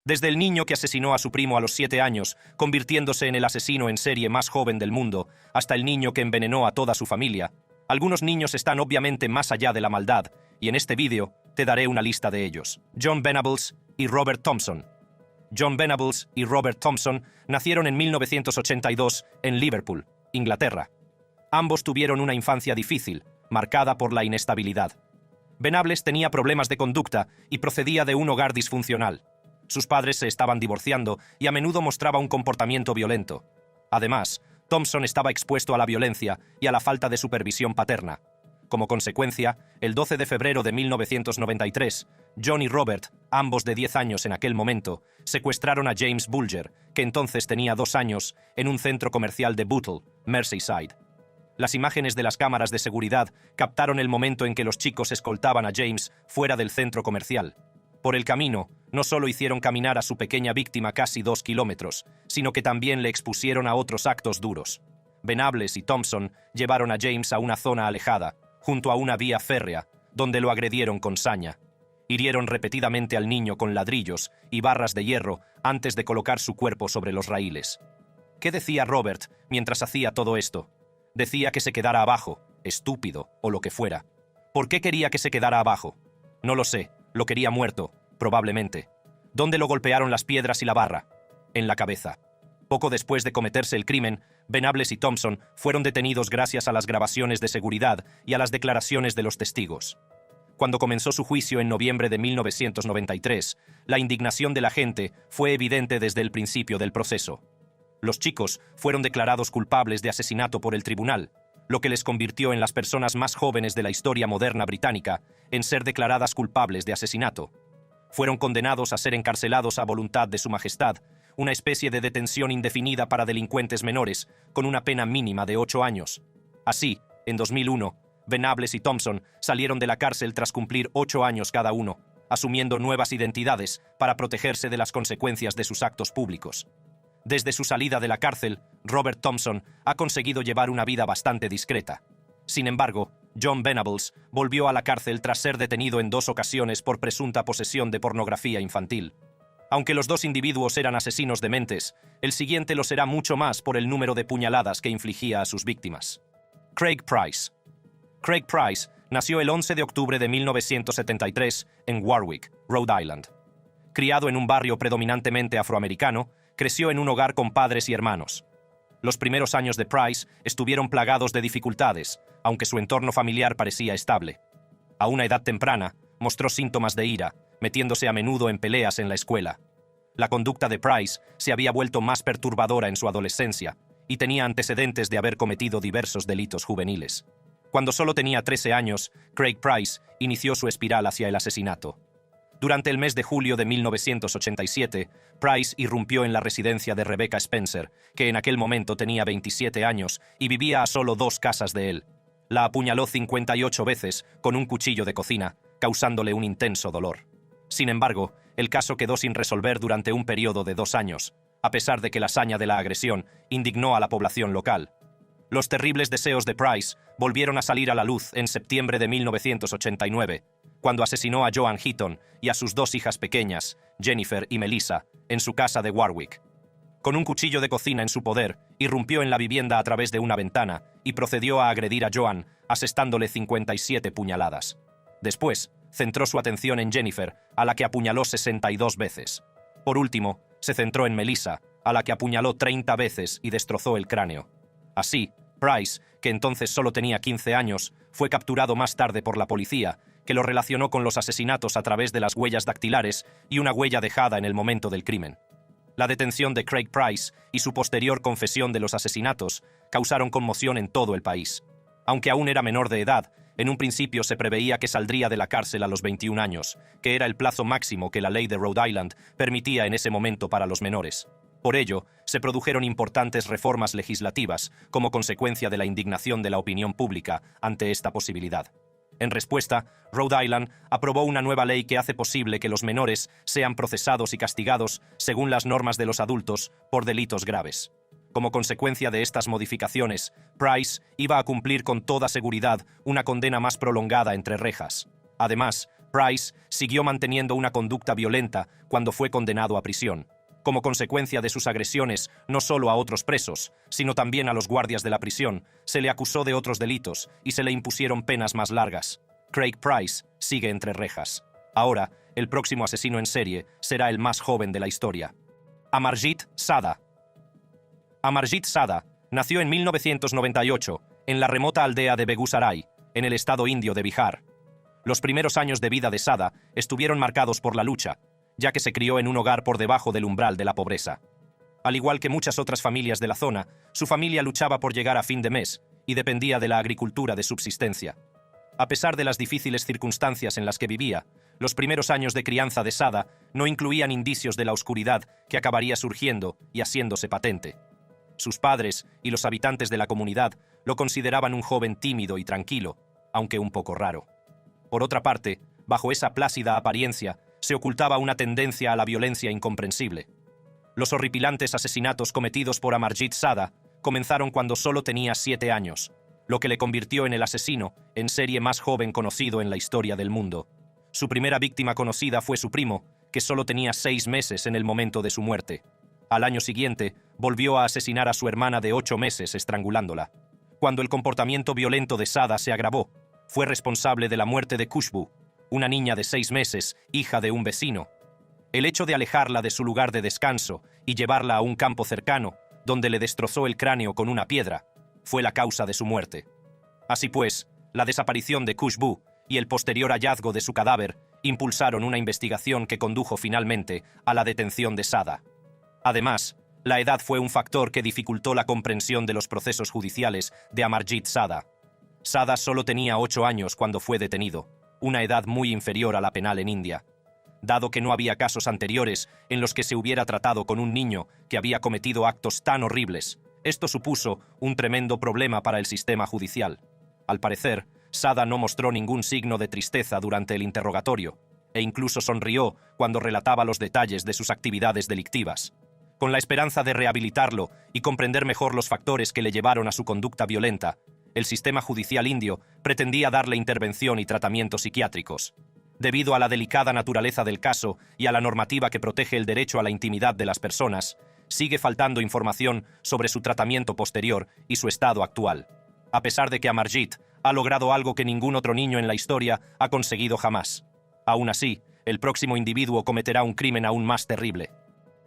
Desde el niño que asesinó a su primo a los 7 años, convirtiéndose en el asesino en serie más joven del mundo, hasta el niño que envenenó a toda su familia, algunos niños están obviamente más allá de la maldad, y en este vídeo te daré una lista de ellos. John Venables y Robert Thompson. John Venables y Robert Thompson nacieron en 1982 en Liverpool, Inglaterra. Ambos tuvieron una infancia difícil, marcada por la inestabilidad. Venables tenía problemas de conducta y procedía de un hogar disfuncional. Sus padres se estaban divorciando y a menudo mostraba un comportamiento violento. Además, Thompson estaba expuesto a la violencia y a la falta de supervisión paterna. Como consecuencia, el 12 de febrero de 1993, John y Robert, ambos de 10 años en aquel momento, secuestraron a James Bulger, que entonces tenía 2 años, en un centro comercial de Bootle, Merseyside. Las imágenes de las cámaras de seguridad captaron el momento en que los chicos escoltaban a James fuera del centro comercial. Por el camino, no solo hicieron caminar a su pequeña víctima casi 2 kilómetros, sino que también le expusieron a otros actos duros. Venables y Thompson llevaron a James a una zona alejada, junto a una vía férrea, donde lo agredieron con saña. Hirieron repetidamente al niño con ladrillos y barras de hierro antes de colocar su cuerpo sobre los raíles. ¿Qué decía Robert mientras hacía todo esto? Decía que se quedara abajo, estúpido o lo que fuera. ¿Por qué quería que se quedara abajo? No lo sé, lo quería muerto, probablemente. ¿Dónde lo golpearon las piedras y la barra? En la cabeza. Poco después de cometerse el crimen, Venables y Thompson fueron detenidos gracias a las grabaciones de seguridad y a las declaraciones de los testigos. Cuando comenzó su juicio en noviembre de 1993, la indignación de la gente fue evidente desde el principio del proceso. Los chicos fueron declarados culpables de asesinato por el tribunal, lo que les convirtió en las personas más jóvenes de la historia moderna británica en ser declaradas culpables de asesinato. Fueron condenados a ser encarcelados a voluntad de Su Majestad, una especie de detención indefinida para delincuentes menores, con una pena mínima de 8 años. Así, en 2001, Venables y Thompson salieron de la cárcel tras cumplir 8 años cada uno, asumiendo nuevas identidades para protegerse de las consecuencias de sus actos públicos. Desde su salida de la cárcel, Robert Thompson ha conseguido llevar una vida bastante discreta. Sin embargo, John Venables volvió a la cárcel tras ser detenido en 2 ocasiones por presunta posesión de pornografía infantil. Aunque los 2 individuos eran asesinos dementes, el siguiente lo será mucho más por el número de puñaladas que infligía a sus víctimas. Craig Price. Craig Price nació el 11 de octubre de 1973 en Warwick, Rhode Island. Criado en un barrio predominantemente afroamericano, creció en un hogar con padres y hermanos. Los primeros años de Price estuvieron plagados de dificultades, aunque su entorno familiar parecía estable. A una edad temprana, mostró síntomas de ira, metiéndose a menudo en peleas en la escuela. La conducta de Price se había vuelto más perturbadora en su adolescencia y tenía antecedentes de haber cometido diversos delitos juveniles. Cuando solo tenía 13 años, Craig Price inició su espiral hacia el asesinato. Durante el mes de julio de 1987, Price irrumpió en la residencia de Rebecca Spencer, que en aquel momento tenía 27 años y vivía a solo 2 casas de él. La apuñaló 58 veces con un cuchillo de cocina, causándole un intenso dolor. Sin embargo, el caso quedó sin resolver durante un periodo de 2 años, a pesar de que la saña de la agresión indignó a la población local. Los terribles deseos de Price volvieron a salir a la luz en septiembre de 1989, cuando asesinó a Joan Heaton y a sus 2 hijas pequeñas, Jennifer y Melissa, en su casa de Warwick. Con un cuchillo de cocina en su poder, irrumpió en la vivienda a través de una ventana y procedió a agredir a Joan, asestándole 57 puñaladas. Después, centró su atención en Jennifer, a la que apuñaló 62 veces. Por último, se centró en Melissa, a la que apuñaló 30 veces y destrozó el cráneo. Así, Price, que entonces solo tenía 15 años, fue capturado más tarde por la policía, que lo relacionó con los asesinatos a través de las huellas dactilares y una huella dejada en el momento del crimen. La detención de Craig Price y su posterior confesión de los asesinatos causaron conmoción en todo el país. Aunque aún era menor de edad, en un principio se preveía que saldría de la cárcel a los 21 años, que era el plazo máximo que la ley de Rhode Island permitía en ese momento para los menores. Por ello, se produjeron importantes reformas legislativas como consecuencia de la indignación de la opinión pública ante esta posibilidad. En respuesta, Rhode Island aprobó una nueva ley que hace posible que los menores sean procesados y castigados, según las normas de los adultos, por delitos graves. Como consecuencia de estas modificaciones, Price iba a cumplir con toda seguridad una condena más prolongada entre rejas. Además, Price siguió manteniendo una conducta violenta cuando fue condenado a prisión. Como consecuencia de sus agresiones, no solo a otros presos, sino también a los guardias de la prisión, se le acusó de otros delitos y se le impusieron penas más largas. Craig Price sigue entre rejas. Ahora, el próximo asesino en serie será el más joven de la historia. Amarjit Sada. Amarjit Sada nació en 1998 en la remota aldea de Begusaray, en el estado indio de Bihar. Los primeros años de vida de Sada estuvieron marcados por la lucha, ya que se crió en un hogar por debajo del umbral de la pobreza. Al igual que muchas otras familias de la zona, su familia luchaba por llegar a fin de mes y dependía de la agricultura de subsistencia. A pesar de las difíciles circunstancias en las que vivía, los primeros años de crianza de Sada no incluían indicios de la oscuridad que acabaría surgiendo y haciéndose patente. Sus padres y los habitantes de la comunidad lo consideraban un joven tímido y tranquilo, aunque un poco raro. Por otra parte, bajo esa plácida apariencia, se ocultaba una tendencia a la violencia incomprensible. Los horripilantes asesinatos cometidos por Amarjit Sada comenzaron cuando solo tenía 7 años, lo que le convirtió en el asesino en serie más joven conocido en la historia del mundo. Su primera víctima conocida fue su primo, que solo tenía 6 meses en el momento de su muerte. Al año siguiente, volvió a asesinar a su hermana de 8 meses estrangulándola. Cuando el comportamiento violento de Sada se agravó, fue responsable de la muerte de Khushbu, una niña de 6 meses, hija de un vecino. El hecho de alejarla de su lugar de descanso y llevarla a un campo cercano, donde le destrozó el cráneo con una piedra, fue la causa de su muerte. Así pues, la desaparición de Khushbu y el posterior hallazgo de su cadáver impulsaron una investigación que condujo finalmente a la detención de Sada. Además, la edad fue un factor que dificultó la comprensión de los procesos judiciales de Amarjit Sada. Sada solo tenía 8 años cuando fue detenido, una edad muy inferior a la penal en India. Dado que no había casos anteriores en los que se hubiera tratado con un niño que había cometido actos tan horribles, esto supuso un tremendo problema para el sistema judicial. Al parecer, Sada no mostró ningún signo de tristeza durante el interrogatorio, e incluso sonrió cuando relataba los detalles de sus actividades delictivas. Con la esperanza de rehabilitarlo y comprender mejor los factores que le llevaron a su conducta violenta, el sistema judicial indio pretendía darle intervención y tratamientos psiquiátricos. Debido a la delicada naturaleza del caso y a la normativa que protege el derecho a la intimidad de las personas, sigue faltando información sobre su tratamiento posterior y su estado actual. A pesar de que Amarjit ha logrado algo que ningún otro niño en la historia ha conseguido jamás. Aún así, el próximo individuo cometerá un crimen aún más terrible.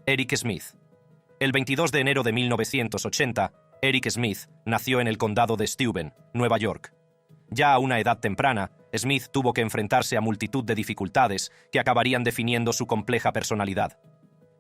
Eric Smith. El 22 de enero de 1980, Eric Smith nació en el condado de Steuben, Nueva York. Ya a una edad temprana, Smith tuvo que enfrentarse a multitud de dificultades que acabarían definiendo su compleja personalidad.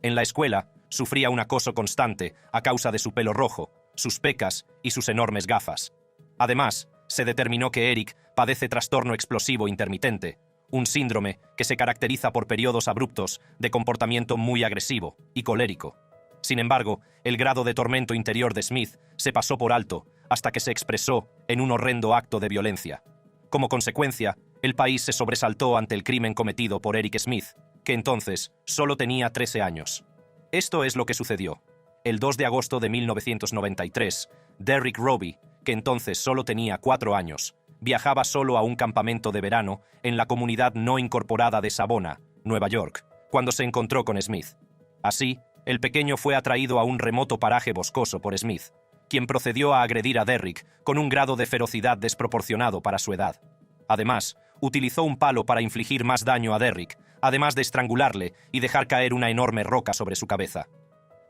En la escuela, sufría un acoso constante a causa de su pelo rojo, sus pecas y sus enormes gafas. Además, se determinó que Eric padece trastorno explosivo intermitente, un síndrome que se caracteriza por periodos abruptos de comportamiento muy agresivo y colérico. Sin embargo, el grado de tormento interior de Smith se pasó por alto hasta que se expresó en un horrendo acto de violencia. Como consecuencia, el país se sobresaltó ante el crimen cometido por Eric Smith, que entonces solo tenía 13 años. Esto es lo que sucedió. El 2 de agosto de 1993, Derrick Roby, que entonces solo tenía 4 años, viajaba solo a un campamento de verano en la comunidad no incorporada de Savona, Nueva York, cuando se encontró con Smith. Así, el pequeño fue atraído a un remoto paraje boscoso por Smith, quien procedió a agredir a Derrick con un grado de ferocidad desproporcionado para su edad. Además, utilizó un palo para infligir más daño a Derrick, además de estrangularle y dejar caer una enorme roca sobre su cabeza.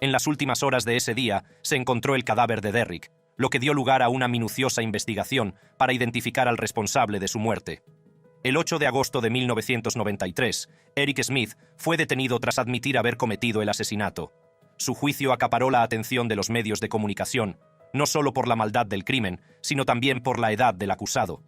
En las últimas horas de ese día se encontró el cadáver de Derrick, lo que dio lugar a una minuciosa investigación para identificar al responsable de su muerte. El 8 de agosto de 1993, Eric Smith fue detenido tras admitir haber cometido el asesinato. Su juicio acaparó la atención de los medios de comunicación, no solo por la maldad del crimen, sino también por la edad del acusado.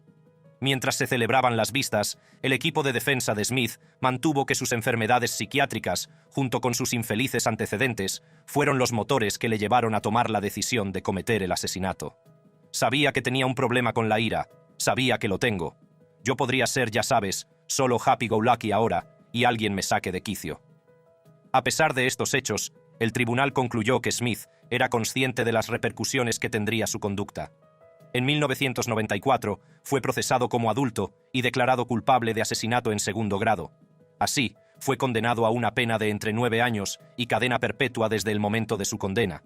Mientras se celebraban las vistas, el equipo de defensa de Smith mantuvo que sus enfermedades psiquiátricas, junto con sus infelices antecedentes, fueron los motores que le llevaron a tomar la decisión de cometer el asesinato. Sabía que tenía un problema con la ira, sabía que lo tengo. Yo podría ser, ya sabes, solo happy-go-lucky ahora y alguien me saque de quicio. A pesar de estos hechos, el tribunal concluyó que Smith era consciente de las repercusiones que tendría su conducta. En 1994 fue procesado como adulto y declarado culpable de asesinato en segundo grado. Así, fue condenado a una pena de entre 9 años y cadena perpetua desde el momento de su condena.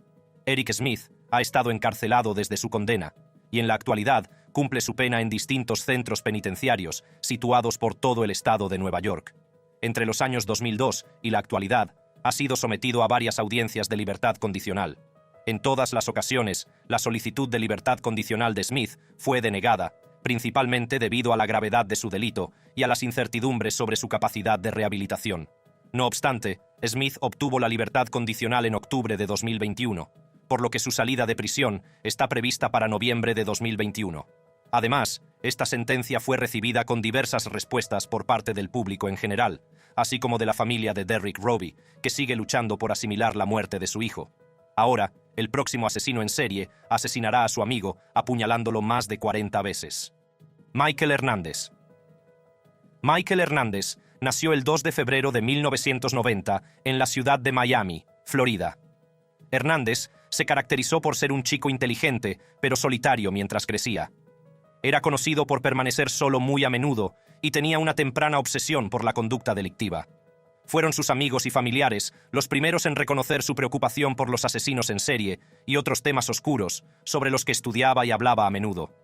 Eric Smith ha estado encarcelado desde su condena y en la actualidad cumple su pena en distintos centros penitenciarios situados por todo el estado de Nueva York. Entre los años 2002 y la actualidad, ha sido sometido a varias audiencias de libertad condicional. En todas las ocasiones, la solicitud de libertad condicional de Smith fue denegada, principalmente debido a la gravedad de su delito y a las incertidumbres sobre su capacidad de rehabilitación. No obstante, Smith obtuvo la libertad condicional en octubre de 2021, por lo que su salida de prisión está prevista para noviembre de 2021. Además, esta sentencia fue recibida con diversas respuestas por parte del público en general, así como de la familia de Derrick Roby, que sigue luchando por asimilar la muerte de su hijo. Ahora, el próximo asesino en serie asesinará a su amigo apuñalándolo más de 40 veces. Michael Hernández. Michael Hernández nació el 2 de febrero de 1990 en la ciudad de Miami, Florida. Hernández se caracterizó por ser un chico inteligente, pero solitario mientras crecía. Era conocido por permanecer solo muy a menudo y tenía una temprana obsesión por la conducta delictiva. Fueron sus amigos y familiares los primeros en reconocer su preocupación por los asesinos en serie y otros temas oscuros sobre los que estudiaba y hablaba a menudo.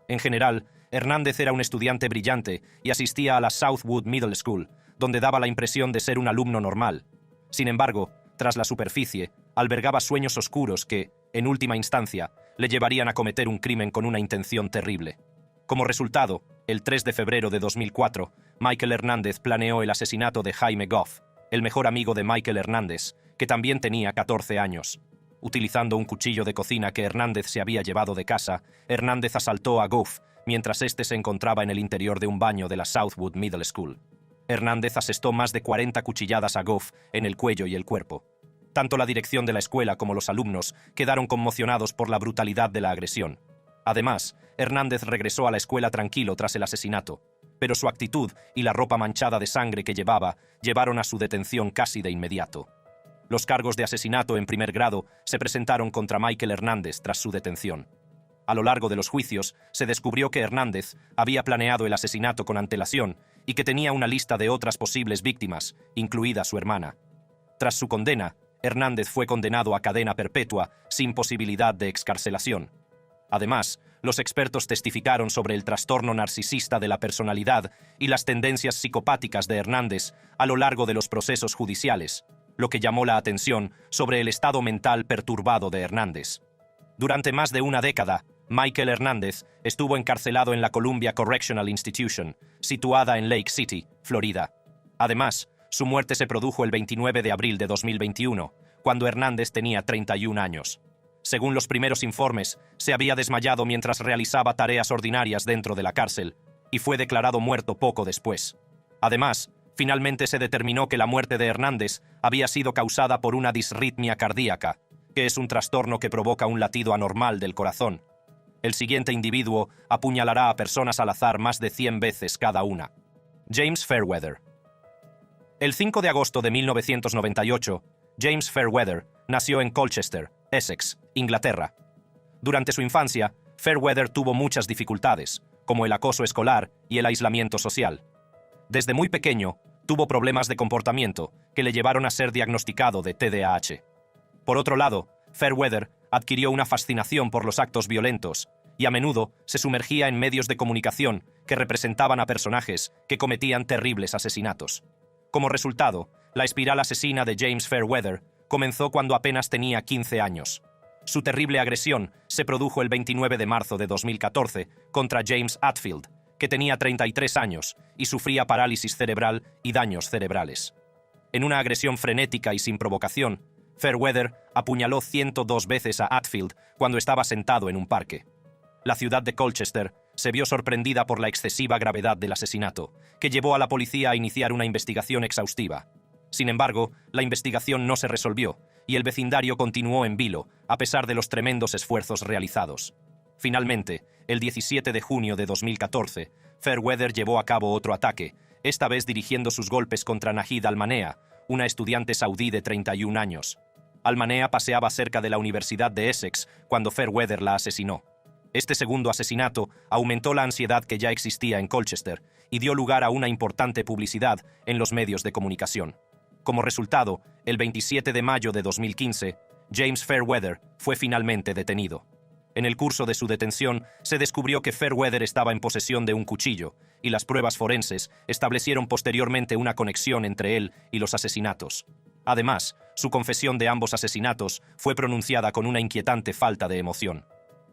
En general, Hernández era un estudiante brillante y asistía a la Southwood Middle School, donde daba la impresión de ser un alumno normal. Sin embargo, tras la superficie, albergaba sueños oscuros que, en última instancia, le llevarían a cometer un crimen con una intención terrible. Como resultado, el 3 de febrero de 2004, Michael Hernández planeó el asesinato de Jaime Goff, el mejor amigo de Michael Hernández, que también tenía 14 años. Utilizando un cuchillo de cocina que Hernández se había llevado de casa, Hernández asaltó a Goff mientras éste se encontraba en el interior de un baño de la Southwood Middle School. Hernández asestó más de 40 cuchilladas a Goff en el cuello y el cuerpo. Tanto la dirección de la escuela como los alumnos quedaron conmocionados por la brutalidad de la agresión. Además, Hernández regresó a la escuela tranquilo tras el asesinato, pero su actitud y la ropa manchada de sangre que llevaba llevaron a su detención casi de inmediato. Los cargos de asesinato en primer grado se presentaron contra Michael Hernández tras su detención. A lo largo de los juicios, se descubrió que Hernández había planeado el asesinato con antelación y que tenía una lista de otras posibles víctimas, incluida su hermana. Tras su condena, Hernández fue condenado a cadena perpetua sin posibilidad de excarcelación. Además, los expertos testificaron sobre el trastorno narcisista de la personalidad y las tendencias psicopáticas de Hernández a lo largo de los procesos judiciales, lo que llamó la atención sobre el estado mental perturbado de Hernández. Durante más de una década, Michael Hernández estuvo encarcelado en la Columbia Correctional Institution, situada en Lake City, Florida. Además, su muerte se produjo el 29 de abril de 2021, cuando Hernández tenía 31 años. Según los primeros informes, se había desmayado mientras realizaba tareas ordinarias dentro de la cárcel y fue declarado muerto poco después. Además, finalmente se determinó que la muerte de Hernández había sido causada por una disritmia cardíaca, que es un trastorno que provoca un latido anormal del corazón. El siguiente individuo apuñalará a personas al azar más de 100 veces cada una. James Fairweather. El 5 de agosto de 1998, James Fairweather nació en Colchester, Essex, Inglaterra. Durante su infancia, Fairweather tuvo muchas dificultades, como el acoso escolar y el aislamiento social. Desde muy pequeño, tuvo problemas de comportamiento que le llevaron a ser diagnosticado de TDAH. Por otro lado, Fairweather adquirió una fascinación por los actos violentos y a menudo se sumergía en medios de comunicación que representaban a personajes que cometían terribles asesinatos. Como resultado, la espiral asesina de James Fairweather comenzó cuando apenas tenía 15 años. Su terrible agresión se produjo el 29 de marzo de 2014 contra James Atfield, que tenía 33 años y sufría parálisis cerebral y daños cerebrales. En una agresión frenética y sin provocación, Fairweather apuñaló 102 veces a Atfield cuando estaba sentado en un parque. La ciudad de Colchester se vio sorprendida por la excesiva gravedad del asesinato, que llevó a la policía a iniciar una investigación exhaustiva. Sin embargo, la investigación no se resolvió y el vecindario continuó en vilo, a pesar de los tremendos esfuerzos realizados. Finalmente, el 17 de junio de 2014, Fairweather llevó a cabo otro ataque, esta vez dirigiendo sus golpes contra Nahid Al-Manea, una estudiante saudí de 31 años. Al-Manea paseaba cerca de la Universidad de Essex cuando Fairweather la asesinó. Este segundo asesinato aumentó la ansiedad que ya existía en Colchester y dio lugar a una importante publicidad en los medios de comunicación. Como resultado, el 27 de mayo de 2015, James Fairweather fue finalmente detenido. En el curso de su detención, se descubrió que Fairweather estaba en posesión de un cuchillo, y las pruebas forenses establecieron posteriormente una conexión entre él y los asesinatos. Además, su confesión de ambos asesinatos fue pronunciada con una inquietante falta de emoción.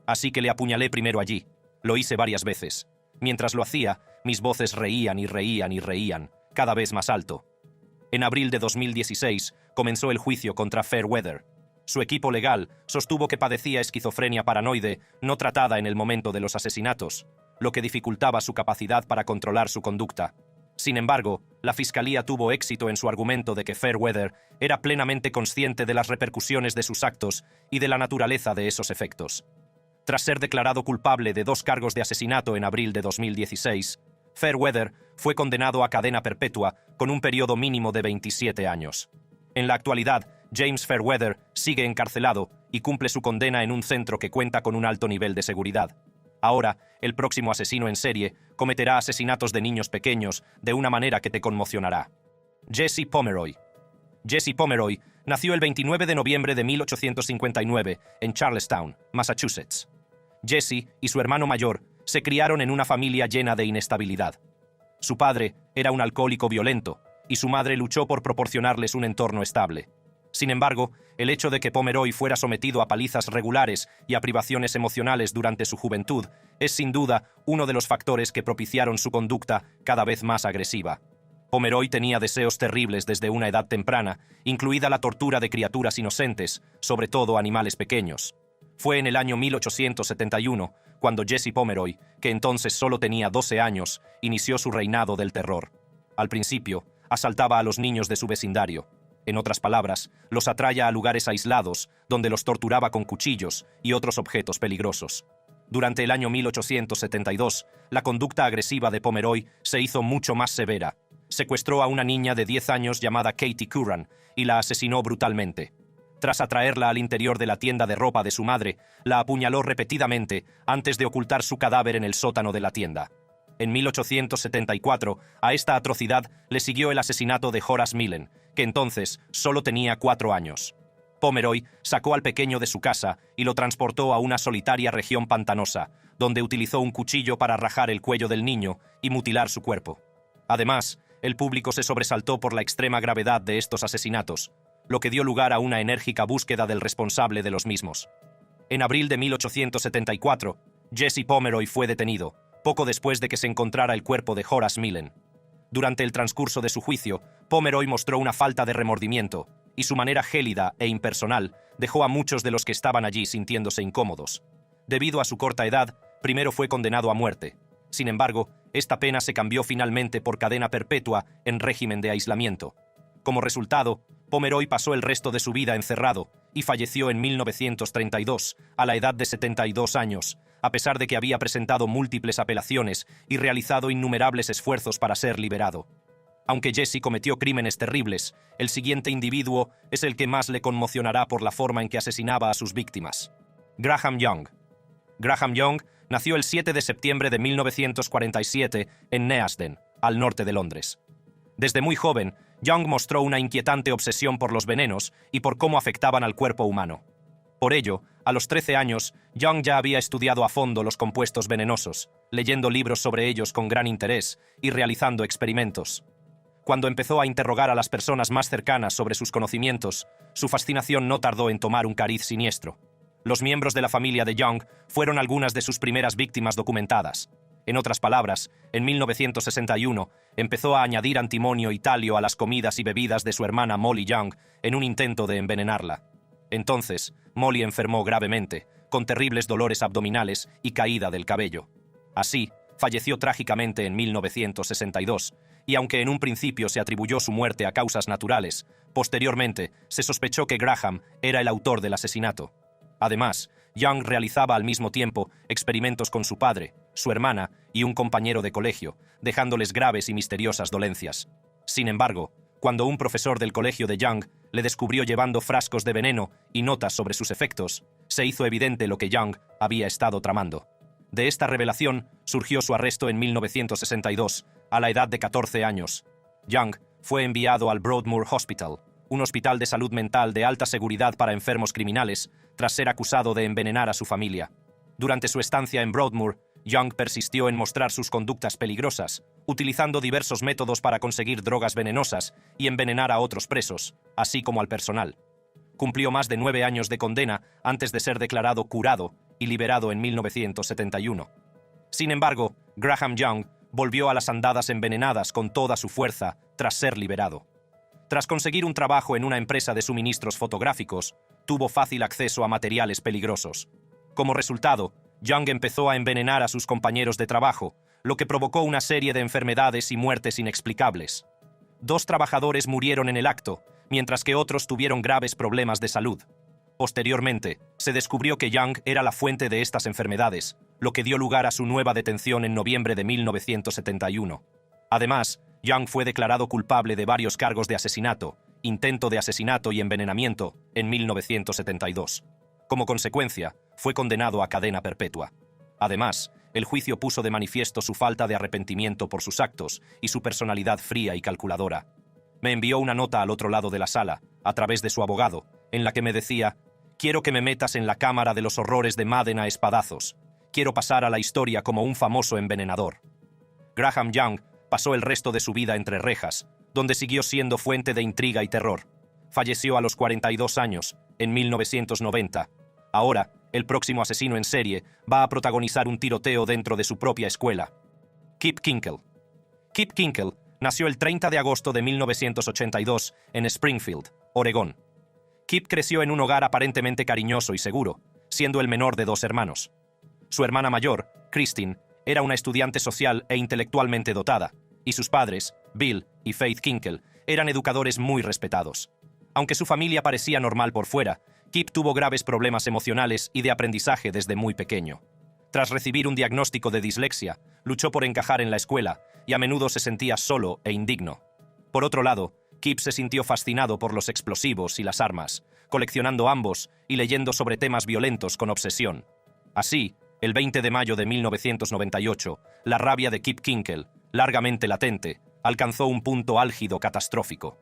Así que le apuñalé primero allí. Lo hice varias veces. Mientras lo hacía, mis voces reían y reían y reían, cada vez más alto. En abril de 2016 comenzó el juicio contra Fairweather. Su equipo legal sostuvo que padecía esquizofrenia paranoide no tratada en el momento de los asesinatos, lo que dificultaba su capacidad para controlar su conducta. Sin embargo, la fiscalía tuvo éxito en su argumento de que Fairweather era plenamente consciente de las repercusiones de sus actos y de la naturaleza de esos efectos. Tras ser declarado culpable de 2 cargos de asesinato en abril de 2016, Fairweather fue condenado a cadena perpetua con un periodo mínimo de 27 años. En la actualidad, James Fairweather sigue encarcelado y cumple su condena en un centro que cuenta con un alto nivel de seguridad. Ahora, el próximo asesino en serie cometerá asesinatos de niños pequeños de una manera que te conmocionará. Jesse Pomeroy. Jesse Pomeroy nació el 29 de noviembre de 1859 en Charlestown, Massachusetts. Jesse y su hermano mayor se criaron en una familia llena de inestabilidad. Su padre era un alcohólico violento y su madre luchó por proporcionarles un entorno estable. Sin embargo, el hecho de que Pomeroy fuera sometido a palizas regulares y a privaciones emocionales durante su juventud es sin duda uno de los factores que propiciaron su conducta cada vez más agresiva. Pomeroy tenía deseos terribles desde una edad temprana, incluida la tortura de criaturas inocentes, sobre todo animales pequeños. Fue en el año 1871 cuando Jesse Pomeroy, que entonces solo tenía 12 años, inició su reinado del terror. Al principio, asaltaba a los niños de su vecindario. En otras palabras, los atraía a lugares aislados, donde los torturaba con cuchillos y otros objetos peligrosos. Durante el año 1872, la conducta agresiva de Pomeroy se hizo mucho más severa. Secuestró a una niña de 10 años llamada Katie Curran y la asesinó brutalmente. Tras atraerla al interior de la tienda de ropa de su madre, la apuñaló repetidamente antes de ocultar su cadáver en el sótano de la tienda. En 1874, a esta atrocidad le siguió el asesinato de Horace Millen, que entonces solo tenía 4 años. Pomeroy sacó al pequeño de su casa y lo transportó a una solitaria región pantanosa, donde utilizó un cuchillo para rajar el cuello del niño y mutilar su cuerpo. Además, el público se sobresaltó por la extrema gravedad de estos asesinatos, lo que dio lugar a una enérgica búsqueda del responsable de los mismos. En abril de 1874, Jesse Pomeroy fue detenido, poco después de que se encontrara el cuerpo de Horace Millen. Durante el transcurso de su juicio, Pomeroy mostró una falta de remordimiento, y su manera gélida e impersonal dejó a muchos de los que estaban allí sintiéndose incómodos. Debido a su corta edad, primero fue condenado a muerte. Sin embargo, esta pena se cambió finalmente por cadena perpetua en régimen de aislamiento. Como resultado, Pomeroy pasó el resto de su vida encerrado y falleció en 1932, a la edad de 72 años, a pesar de que había presentado múltiples apelaciones y realizado innumerables esfuerzos para ser liberado. Aunque Jesse cometió crímenes terribles, el siguiente individuo es el que más le conmocionará por la forma en que asesinaba a sus víctimas. Graham Young. Graham Young nació el 7 de septiembre de 1947 en Neasden, al norte de Londres. Desde muy joven, Young mostró una inquietante obsesión por los venenos y por cómo afectaban al cuerpo humano. Por ello, a los 13 años, Young ya había estudiado a fondo los compuestos venenosos, leyendo libros sobre ellos con gran interés y realizando experimentos. Cuando empezó a interrogar a las personas más cercanas sobre sus conocimientos, su fascinación no tardó en tomar un cariz siniestro. Los miembros de la familia de Young fueron algunas de sus primeras víctimas documentadas. En otras palabras, en 1961 empezó a añadir antimonio y talio a las comidas y bebidas de su hermana Molly Young en un intento de envenenarla. Entonces, Molly enfermó gravemente, con terribles dolores abdominales y caída del cabello. Así, falleció trágicamente en 1962, y aunque en un principio se atribuyó su muerte a causas naturales, posteriormente se sospechó que Graham era el autor del asesinato. Además, Young realizaba al mismo tiempo experimentos con su padre, su hermana y un compañero de colegio, dejándoles graves y misteriosas dolencias. Sin embargo, cuando un profesor del colegio de Young le descubrió llevando frascos de veneno y notas sobre sus efectos, se hizo evidente lo que Young había estado tramando. De esta revelación surgió su arresto en 1962, a la edad de 14 años. Young fue enviado al Broadmoor Hospital, un hospital de salud mental de alta seguridad para enfermos criminales, tras ser acusado de envenenar a su familia. Durante su estancia en Broadmoor, Young persistió en mostrar sus conductas peligrosas, utilizando diversos métodos para conseguir drogas venenosas y envenenar a otros presos, así como al personal. Cumplió más de 9 años de condena antes de ser declarado curado y liberado en 1971. Sin embargo, Graham Young volvió a las andadas envenenadas con toda su fuerza tras ser liberado. Tras conseguir un trabajo en una empresa de suministros fotográficos, tuvo fácil acceso a materiales peligrosos. Como resultado, Young empezó a envenenar a sus compañeros de trabajo, lo que provocó una serie de enfermedades y muertes inexplicables. 2 trabajadores murieron en el acto, mientras que otros tuvieron graves problemas de salud. Posteriormente, se descubrió que Young era la fuente de estas enfermedades, lo que dio lugar a su nueva detención en noviembre de 1971. Además, Young fue declarado culpable de varios cargos de asesinato, intento de asesinato y envenenamiento en 1972. Como consecuencia, fue condenado a cadena perpetua. Además, el juicio puso de manifiesto su falta de arrepentimiento por sus actos y su personalidad fría y calculadora. Me envió una nota al otro lado de la sala, a través de su abogado, en la que me decía: «Quiero que me metas en la cámara de los horrores de Madden a espadazos. Quiero pasar a la historia como un famoso envenenador». Graham Young pasó el resto de su vida entre rejas, donde siguió siendo fuente de intriga y terror. Falleció a los 42 años, en 1990. Ahora, el próximo asesino en serie va a protagonizar un tiroteo dentro de su propia escuela. Kip Kinkel. Kip Kinkel nació el 30 de agosto de 1982 en Springfield, Oregón. Kip creció en un hogar aparentemente cariñoso y seguro, siendo el menor de 2 hermanos. Su hermana mayor, Christine, era una estudiante social e intelectualmente dotada, y sus padres, Bill y Faith Kinkel, eran educadores muy respetados. Aunque su familia parecía normal por fuera, Kip tuvo graves problemas emocionales y de aprendizaje desde muy pequeño. Tras recibir un diagnóstico de dislexia, luchó por encajar en la escuela y a menudo se sentía solo e indigno. Por otro lado, Kip se sintió fascinado por los explosivos y las armas, coleccionando ambos y leyendo sobre temas violentos con obsesión. Así, el 20 de mayo de 1998, la rabia de Kip Kinkel, largamente latente, alcanzó un punto álgido catastrófico.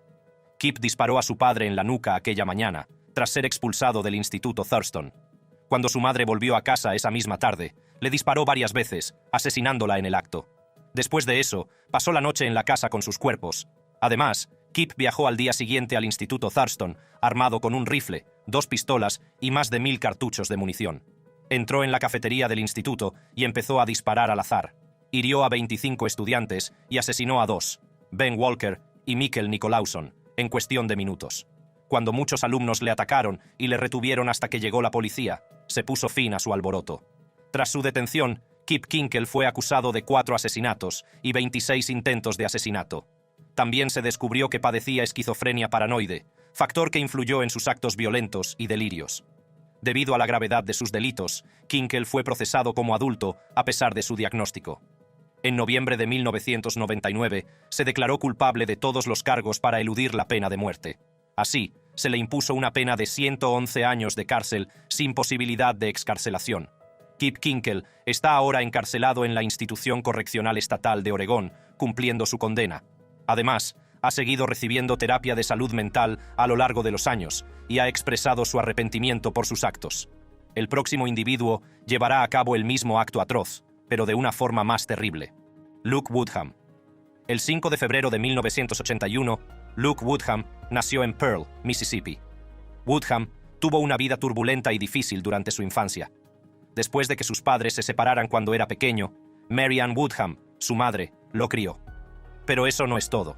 Kip disparó a su padre en la nuca aquella mañana, tras ser expulsado del Instituto Thurston. Cuando su madre volvió a casa esa misma tarde, le disparó varias veces, asesinándola en el acto. Después de eso, pasó la noche en la casa con sus cuerpos. Además, Kip viajó al día siguiente al Instituto Thurston, armado con un rifle, 2 pistolas y más de 1000 cartuchos de munición. Entró en la cafetería del instituto y empezó a disparar al azar. Hirió a 25 estudiantes y asesinó a 2, Ben Walker y Mikkel Nicolausson, en cuestión de minutos. Cuando muchos alumnos le atacaron y le retuvieron hasta que llegó la policía, se puso fin a su alboroto. Tras su detención, Kip Kinkel fue acusado de 4 asesinatos y 26 intentos de asesinato. También se descubrió que padecía esquizofrenia paranoide, factor que influyó en sus actos violentos y delirios. Debido a la gravedad de sus delitos, Kinkel fue procesado como adulto a pesar de su diagnóstico. En noviembre de 1999, se declaró culpable de todos los cargos para eludir la pena de muerte. Así, se le impuso una pena de 111 años de cárcel sin posibilidad de excarcelación. Kip Kinkel está ahora encarcelado en la Institución Correccional Estatal de Oregón, cumpliendo su condena. Además, ha seguido recibiendo terapia de salud mental a lo largo de los años y ha expresado su arrepentimiento por sus actos. El próximo individuo llevará a cabo el mismo acto atroz, pero de una forma más terrible. Luke Woodham. El 5 de febrero de 1981, Luke Woodham nació en Pearl, Mississippi. Woodham tuvo una vida turbulenta y difícil durante su infancia. Después de que sus padres se separaran cuando era pequeño, Mary Ann Woodham, su madre, lo crió. Pero eso no es todo.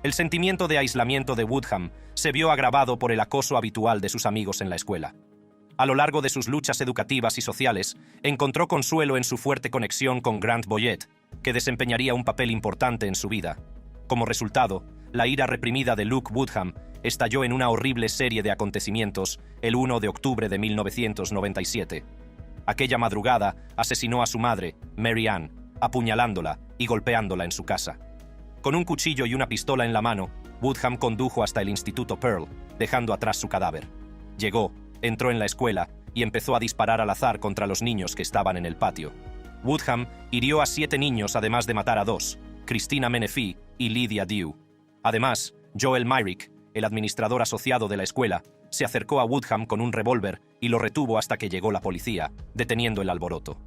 El sentimiento de aislamiento de Woodham se vio agravado por el acoso habitual de sus amigos en la escuela. A lo largo de sus luchas educativas y sociales, encontró consuelo en su fuerte conexión con Grant Boyett, que desempeñaría un papel importante en su vida. Como resultado, la ira reprimida de Luke Woodham estalló en una horrible serie de acontecimientos el 1 de octubre de 1997. Aquella madrugada asesinó a su madre, Mary Ann, apuñalándola y golpeándola en su casa. Con un cuchillo y una pistola en la mano, Woodham condujo hasta el Instituto Pearl, dejando atrás su cadáver. Llegó, entró en la escuela y empezó a disparar al azar contra los niños que estaban en el patio. Woodham hirió a 7 niños además de matar a 2, Christina Menefee y Lydia Dew. Además, Joel Myrick, el administrador asociado de la escuela, se acercó a Woodham con un revólver y lo retuvo hasta que llegó la policía, deteniendo el alboroto.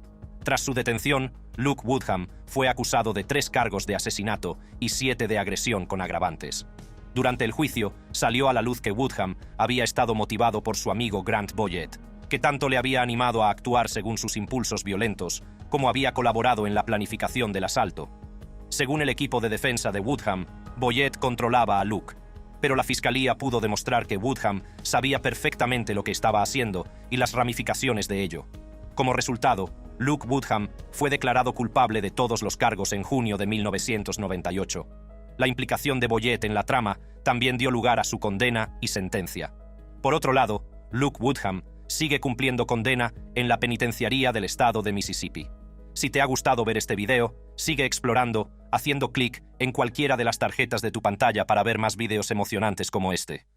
Tras su detención, Luke Woodham fue acusado de 3 cargos de asesinato y 7 de agresión con agravantes. Durante el juicio, salió a la luz que Woodham había estado motivado por su amigo Grant Boyett, que tanto le había animado a actuar según sus impulsos violentos, como había colaborado en la planificación del asalto. Según el equipo de defensa de Woodham, Boyett controlaba a Luke, pero la fiscalía pudo demostrar que Woodham sabía perfectamente lo que estaba haciendo y las ramificaciones de ello. Como resultado, Luke Woodham fue declarado culpable de todos los cargos en junio de 1998. La implicación de Boyett en la trama también dio lugar a su condena y sentencia. Por otro lado, Luke Woodham sigue cumpliendo condena en la penitenciaría del estado de Mississippi. Si te ha gustado ver este video, sigue explorando, haciendo clic en cualquiera de las tarjetas de tu pantalla para ver más videos emocionantes como este.